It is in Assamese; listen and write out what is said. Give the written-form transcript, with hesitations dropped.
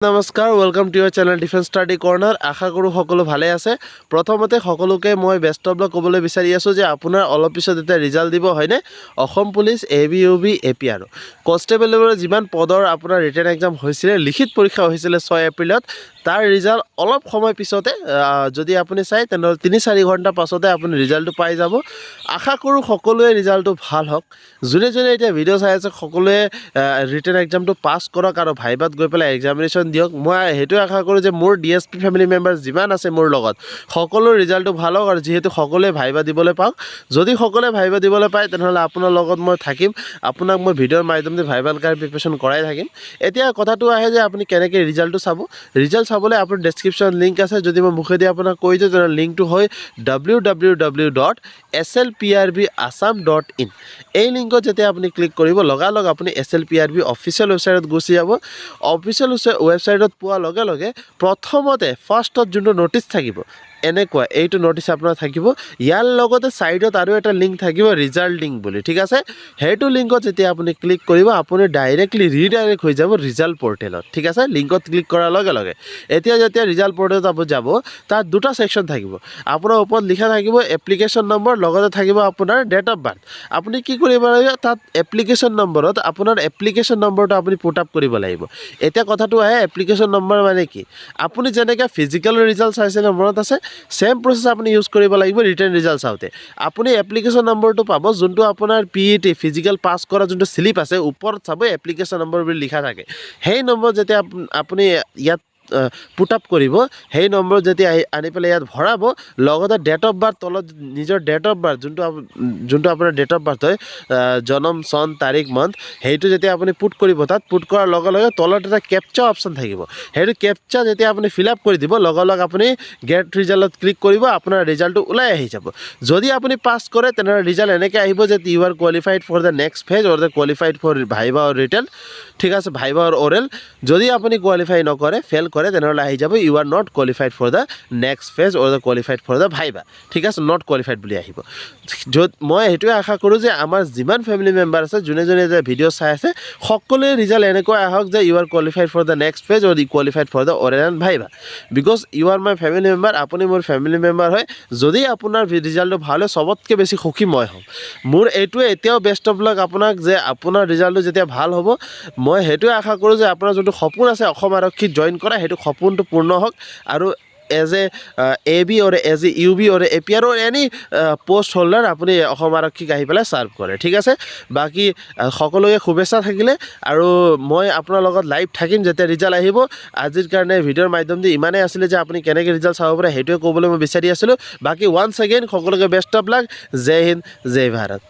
নমস্কাৰ welcome to your channel defence study corner আশা কৰোঁ সকলো ভালে আছে প্ৰথমতে সকলোকে মই বেষ্ট অফ লাক ক'বলৈ বিচাৰি আছোঁ যে আপোনাৰ অলপ পিছত এতিয়া ৰিজাল্ট দিব হয়নে অসম পুলিচ ABUB APR কনষ্টেবলৰ যিমান পদৰ আপোনাৰ ৰিটেন এক্সাম হৈছিলে লিখিত পৰীক্ষা হৈছিলে 6 এপ্ৰিলত তাৰ ৰিজাল্ট অলপ সময় পিছতে যদি আপুনি চাই তেনে 3-4 ঘণ্টা পাছতে আপুনি ৰিজাল্টটো পাই যাব আশা কৰোঁ সকলোৱে ৰিজাল্টটো ভাল হওক যোনে যোনে এতিয়া ভিডিঅ' চাই আছে সকলোৱে ৰিটেন এক্সামটো পাছ কৰক আৰু ভাইবাত গৈ পেলাই এক্সামিনেশ্যন দিয়ক মই সেইটোৱে আশা কৰোঁ যে মোৰ DSP ফেমিলি মেম্বাৰ যিমান আছে মোৰ লগত সকলো ৰিজাল্টটো ভাল হওক আৰু যিহেতু সকলোৱে ভাইবা দিবলৈ পাওক যদি সকলোৱে ভাইবা দিবলৈ পায় তেনেহ'লে আপোনাৰ লগত মই থাকিম আপোনাক মই ভিডিঅ'ৰ মাধ্যমেৰে ভাইবাল কাৰ প্ৰিপাৰেশ্যন কৰাই থাকিম এতিয়া কথাটো আহে যে আপুনি কেনেকৈ ৰিজাল্টটো চাব ৰিজাল্ট চাবলৈ আপোনাৰ ডেছক্ৰিপশ্যন লিংক আছে যদি মই মুখেদি আপোনাক কৈ দিওঁ তেনেহ'লে লিংকটো হয় www.slprbassam.in এই লিংকত যেতিয়া আপুনি ক্লিক কৰিব লগালগ আপুনি SLPRB অফিচিয়েল ৱেবছাইটত গুচি যাব অফিচিয়েল ৱেবছাইটত পোৱাৰ লগে লগে প্ৰথমতে ফাৰ্ষ্টত যোনটো নটিচ থাকিব এনেকুৱা এইটো নটিচ আপোনাৰ থাকিব ইয়াৰ লগতে সাইডত আৰু এটা লিংক থাকিব ৰিজাল্ট লিংক বুলি ঠিক আছে হেইটো লিংকত যেতিয়া আপুনি ক্লিক কৰিব আপুনি ডাইৰেক্টলি ৰিডাইৰেক্ট হৈ যাব ৰিজাল্ট পৰ্টেলত ঠিক আছে লিংকত ক্লিক কৰাৰ লগে লগে এতিয়া যেতিয়া ৰিজাল্ট পৰ্টেলত আপুনি যাব তাত দুটা সেকশন থাকিব আপোনাৰ ওপৰত লিখা থাকিব এপ্লিকেশ্যন নম্বৰ লগতে থাকিব আপোনাৰ ডেট অফ বাৰ্থ আপুনি কি কৰিব লাগিব তাত এপ্লিকেশ্যন নম্বৰত আপোনাৰ এপ্লিকেশ্যন নম্বৰটো আপুনি পুট আপ কৰিব লাগিব এতিয়া কথাটো আহে এপ্লিকেশ্যন নম্বৰ মানে কি আপুনি যেনেকৈ ফিজিক্যাল ৰিজাল্ট চাইছিলে মনত আছে সেম প্ৰসেস আপুনি ইউজ কৰিব লাগিব ৰিটেন ৰিজাল্ট চাওতে আপুনি এপ্লিকেশ্যন নম্বৰটো পাব যোনটো আপোনাৰ PET ফিজিক্যাল পাস কৰা যোনটো স্লিপ আছে ওপৰত চাব এপ্লিকেশ্যন নম্বৰ বুলি লিখা থাকে সেই নম্বৰ যেতিয়া আপুনি ইয়াত পুট আপ কৰিব সেই নম্বৰ যেতিয়া আনি পেলাই ইয়াত ভৰাব লগতে ডেট অফ বাৰ্থ তলত নিজৰ ডেট অফ বাৰ্থ যোনটো আপোনাৰ ডেট অফ বাৰ্থ হয় জনম চন তাৰিখ মান্থ সেইটো যেতিয়া আপুনি পুট কৰিব তাত পুট কৰাৰ লগে লগে তলত এটা কেপচা অপশ্যন থাকিব সেইটো কেপচা যেতিয়া আপুনি ফিল আপ কৰি দিব লগে লগে আপুনি গেট ৰিজাল্টত ক্লিক কৰিব আপোনাৰ ৰিজাল্টটো ওলাই আহি যাব যদি আপুনি পাছ কৰে তেনেহ'লে ৰিজাল্ট এনেকৈ আহিব যে you are qualified for the next phase or the qualified for viva or written ঠিক আছে ভাইবা অৰ অৰেল যদি আপুনি কোৱালিফাই নকৰে ফেল কৰে তেনেহ'লে আহি যাব you are not qualified for the next phase or the qualified for the viva ঠিক আছে নট কোৱালিফাইড বুলি আহিব য'ত মই সেইটোৱে আশা কৰোঁ যে আমাৰ যিমান ফেমিলি মেম্বাৰ আছে যোনে যোনে যে ভিডিঅ' চাই আছে সকলোৱে ৰিজাল্ট এনেকুৱা আহক যে you are qualified for the next phase or qualified for the oral and viva because you are my family member আপুনি মোৰ ফেমিলি মেম্বাৰ হয় যদি আপোনাৰ ৰিজাল্টটো ভাল হয় চবতকৈ বেছি সুখী মই হ'ম মোৰ এইটোৱে এতিয়াও বেষ্ট অফ লাক আপোনাক যে আপোনাৰ ৰিজাল্টটো যেতিয়া ভাল হ'ব মই সেইটোৱে আশা কৰোঁ যে আপোনাৰ যোনটো সপোন আছে অসম আৰক্ষীত জইন কৰা সেইটো সপোনটো পূৰ্ণ হওক আৰু as a AB or as a UB or APR or any post holder আপুনি অসম আৰক্ষীক আহি পেলাই ছাৰ্ভ কৰে ঠিক আছে বাকী সকলোকে শুভেচ্ছা থাকিলে আৰু মই আপোনাৰ লগত লাইভ থাকিম যেতিয়া ৰিজাল্ট আহিব আজিৰ কাৰণে ভিডিঅ'ৰ মাধ্যমেদি ইমানেই আছিলে যে আপুনি কেনেকৈ ৰিজাল্ট চাব পাৰে সেইটোৱে ক'বলৈ মই বিচাৰি আছিলোঁ বাকী ওৱান্স এগেইন সকলোকে বেষ্ট অফ লাক জয় হিন্দ জয় ভাৰত